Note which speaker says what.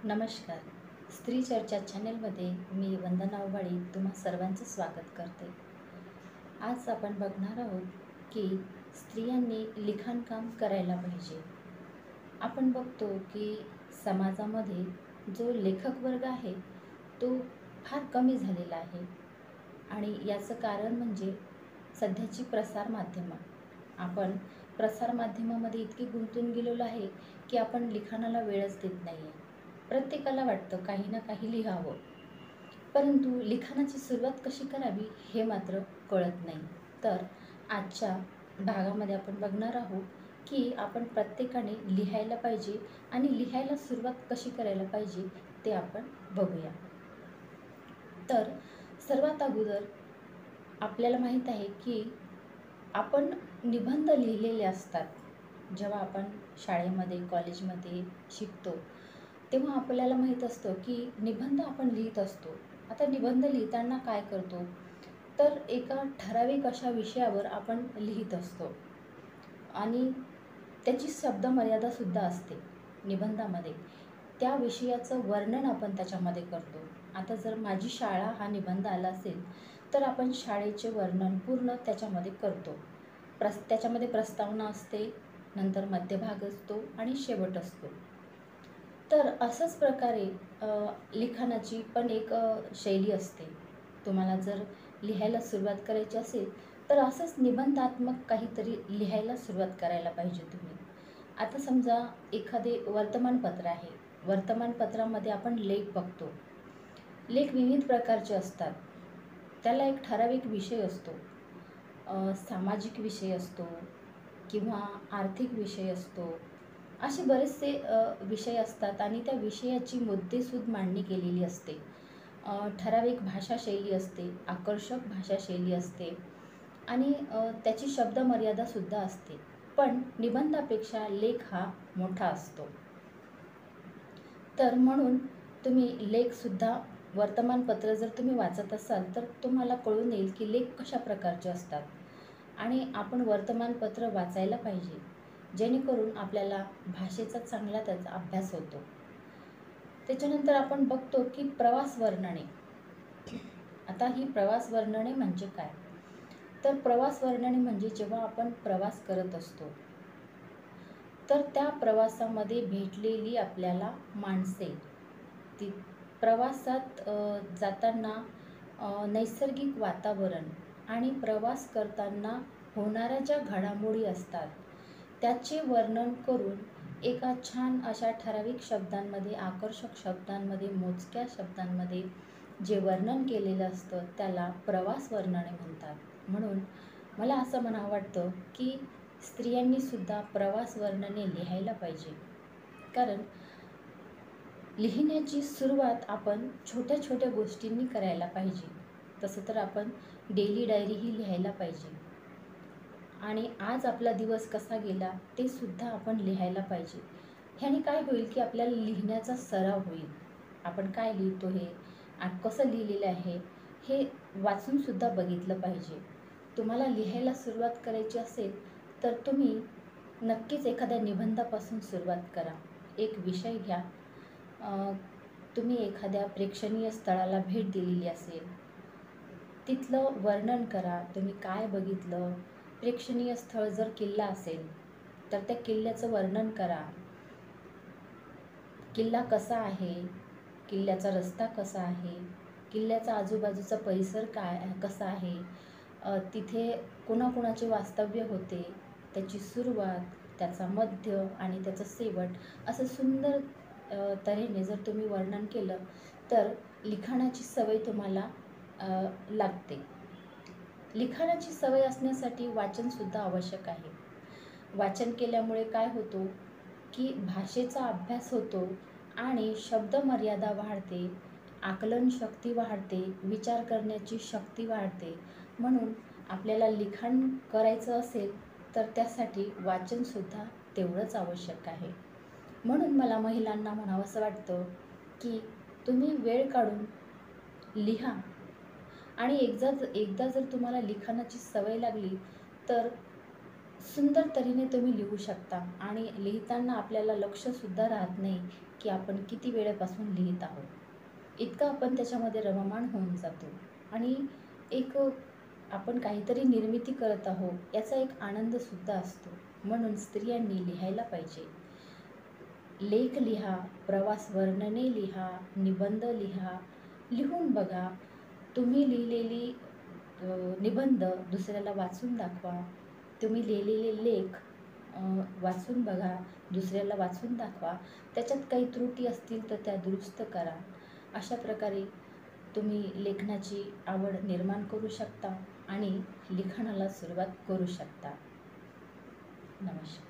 Speaker 1: नमस्कार. स्त्री चर्चा चॅनेलमध्ये मी वंदना उबाळी तुम्हा सर्वांचं स्वागत करते. आज आपण बघणार आहोत की स्त्रियांनी लिखाणकाम करायला पाहिजे. आपण बघतो की समाजामध्ये जो लेखक वर्ग आहे तो फार कमी झालेला आहे आणि याचं कारण म्हणजे सध्याची प्रसारमाध्यमं. आपण प्रसारमाध्यमामध्ये इतके गुंतून गेलेलो आहे की आपण लिखाणाला वेळच देत नाही आहे. प्रत्येकाला वाटतं काही ना काही लिहावं, परंतु लिखाणाची सुरुवात कशी करावी हे मात्र कळत नाही. तर आजच्या भागामध्ये आपण बघणार आहोत की आपण प्रत्येकाने लिहायला पाहिजे आणि लिहायला सुरुवात कशी करायला पाहिजे ते आपण बघूया. तर सर्वात अगोदर आपल्याला माहीत आहे की आपण निबंध लिहिलेले असतात. जेव्हा आपण शाळेमध्ये कॉलेजमध्ये शिकतो तेव्हा आपल्याला माहीत असतं की निबंध आपण लिहित असतो. आता निबंध लिहिताना काय करतो, तर एका ठराविक अशा विषयावर आपण लिहित असतो आणि त्याची शब्दमर्यादासुद्धा असते निबंधामध्ये. त्या विषयाचं वर्णन आपण त्याच्यामध्ये करतो. आता जर माझी शाळा हा निबंध आला असेल तर आपण शाळेचे वर्णन पूर्ण त्याच्यामध्ये करतो. त्याच्यामध्ये प्रस्तावना असते, नंतर मध्यभाग असतो आणि शेवट असतो. तर असंच प्रकारे लिखाणाची पण एक शैली असते. तुम्हाला जर लिहायला सुरुवात करायची असेल तर असंच निबंधात्मक काहीतरी लिहायला सुरुवात करायला पाहिजे तुम्ही. आता समजा एखादे वर्तमानपत्र आहे. वर्तमानपत्रामध्ये आपण लेख बघतो. लेख विविध प्रकारचे असतात. त्याला एक ठराविक विषय असतो. सामाजिक विषय असतो किंवा आर्थिक विषय असतो. असे बरेचसे विषय असतात आणि त्या विषयाची मुद्देसूद मांडणी केलेली असते. ठराविक भाषाशैली असते, आकर्षक भाषाशैली असते आणि त्याची शब्दमर्यादासुद्धा असते. पण निबंधापेक्षा लेख हा मोठा असतो. तर म्हणून तुम्ही लेखसुद्धा वर्तमानपत्र जर तुम्ही वाचत असाल तर तुम्हाला कळून येईल की लेख कशा प्रकारचे असतात आणि आपण वर्तमानपत्र वाचायला पाहिजे, जेणेकरून आपल्याला भाषेचा चांगला त्याचा अभ्यास होतो. त्याच्यानंतर आपण बघतो की प्रवास वर्णने. आता ही प्रवास वर्णने म्हणजे काय, तर प्रवास वर्णने म्हणजे जेव्हा आपण प्रवास करत असतो तर त्या प्रवासामध्ये भेटलेली आपल्याला माणसे, ती प्रवासात जाताना नैसर्गिक वातावरण आणि प्रवास करताना होणाऱ्या ज्या घडामोडी असतात त्याचे वर्णन करून एका छान अशा ठराविक शब्दांमध्ये, आकर्षक शब्दांमध्ये, मोजक्या शब्दांमध्ये जे वर्णन केलेलं असतं त्याला प्रवास वर्णने म्हणतात. म्हणून मला असं म्हणावं वाटतं की स्त्रियांनीसुद्धा प्रवास वर्णने लिहायला पाहिजे. कारण लिहिण्याची सुरुवात आपण छोट्या छोट्या गोष्टींनी करायला पाहिजे. तसं तर आपण डेली डायरीही लिहायला पाहिजे आणि आज आपला दिवस कसा गेला ते सुद्धा आपण लिहायला पाहिजे. ह्याने काय होईल की आपल्याला लिहिण्याचा सराव होईल. आपण काय लिहितो हे कसं लिहिलेलं आहे हे वाचूनसुद्धा बघितलं पाहिजे. तुम्हाला लिहायला सुरुवात करायची असेल तर तुम्ही नक्कीच एखाद्या निबंधापासून सुरुवात करा. एक विषय घ्या. तुम्ही एखाद्या प्रेक्षणीय स्थळाला भेट दिलेली असेल, तिथलं वर्णन करा. तुम्ही काय बघितलं. प्रेक्षणीय स्थळ जर किल्ला असेल तर त्या किल्ल्याचं वर्णन करा. किल्ला कसा आहे, किल्ल्याचा रस्ता कसा आहे, किल्ल्याचा आजूबाजूचा परिसर कसा आहे, तिथे कोणाकोणाचे वास्तव्य होते, त्याची सुरुवात, त्याचा मध्य आणि त्याचं शेवट असं सुंदर तऱ्हेने जर तुम्ही वर्णन केलं तर लिखाणाची सवय तुम्हाला लागते. लिखाणाची सवय असण्यासाठी वाचनसुद्धा आवश्यक आहे. वाचन केल्यामुळे काय होतो की भाषेचा अभ्यास होतो आणि शब्दमर्यादा वाढते, आकलन शक्ती वाढते, विचार करण्याची शक्ती वाढते. म्हणून आपल्याला लिखाण करायचं असेल तर त्यासाठी वाचनसुद्धा तेवढंच आवश्यक आहे. म्हणून मला महिलांना म्हणावंसं वाटतं की तुम्ही वेळ काढून लिहा आणि एकदा जर तुम्हाला लिखाणाची सवय लागली तर सुंदर तऱ्हेने तुम्ही लिहू शकता आणि लिहिताना आपल्याला लक्षसुद्धा राहत नाही की आपण किती वेळेपासून लिहित आहोत. इतकं आपण त्याच्यामध्ये रममाण होऊन जातो आणि एक आपण काहीतरी निर्मिती करत आहोत याचा एक आनंदसुद्धा असतो. म्हणून स्त्रियांनी लिहायला पाहिजे. लेख लिहा, प्रवास वर्णने लिहा, निबंध लिहा, लिहून बघा. तुम्ही लिहिलेली निबंध दुसऱ्याला वाचून दाखवा. तुम्ही लिहिलेले लेख वाचून बघा, दुसऱ्याला वाचून दाखवा. त्याच्यात काही त्रुटी असतील तर त्या दुरुस्त करा. अशा प्रकारे तुम्ही लेखनाची आवड निर्माण करू शकता आणि लिखाणाला सुरुवात करू शकता. नमस्कार.